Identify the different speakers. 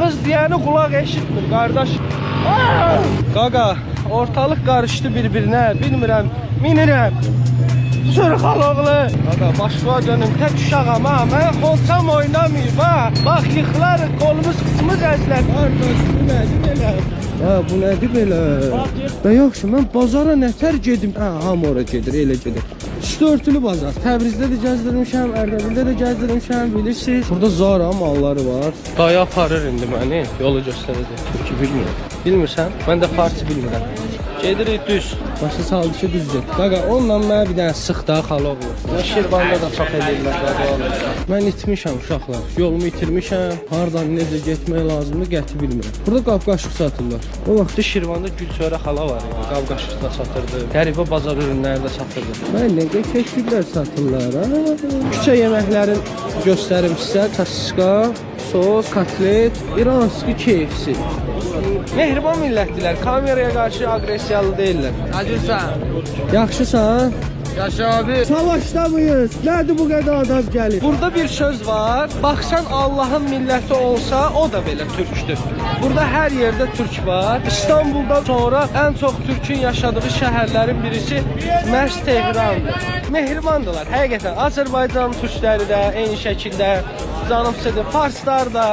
Speaker 1: Ağız deyəni qulaq eşitmir, qardaş. Qaqa, ortalıq qarışdı bir-birinə, bilmirəm, minirəm. Sürxaloğlu. Qaqa, başlığa dönüm, tək uşağam ha, mən xolçam oynamayıb ha. Bax, yıxılarıq, qolumuz qısmız əzlər. Qardaş, bu nədir belə? Ha, bu nədir belə? Və yaxşı, mən bazara nətər gedim? Ha, hamı ora gedir, elə gedir. Üstü örtülü bazar. Təbrizdə də gəzdirmişəm, Ərdəbildə də gəzdirmişəm, bilirsiniz. Burada Zara malları var. Daya aparır indi məni, yolu göstərəcək. Çünki bilmirəm. Bilmirsən? Mən də farsı bilmirəm. Gedirik düz. Başa saldı ki, düz get. Qaqa, onunla mənə bir dənə sıx da xaloğlu. Şirvanda da çox edirlər, qaqa. Mən itmişəm uşaqlar. Yolumu itirmişəm. Hardan, necə getmək lazımdır, qəti bilmirəm. Burada qab-qaşıq satırlar. O vaxtda Şirvanda Gülçörə xala var ya, qab-qaşıq da satırdı. Qəribə bazar ürünləri də satırdı. Mən nə keçirlər satırlar, ha? Küçə yeməklərin göstərim sizə. Tasiska, sos, kotlet, İranski KFC. Mehriban millətdilər, kameraya qarşı agresiyalı deyirlər.
Speaker 2: Acırsan?
Speaker 1: Yaxşısan?
Speaker 2: Yaşa abi.
Speaker 1: Savaşda mıyız? Nədir bu qədər adam gəlir? Burada bir söz var. Baxsan Allahın milləti olsa, o da belə türkdür. Burada hər yerdə türk var. İstanbuldan sonra ən çox türkün yaşadığı şəhərlərin birisi məhz Tehrandır. Mehribandılar, həqiqətən. Azərbaycan türkləri də eyni şəkildə canımsıdır. Farslar da,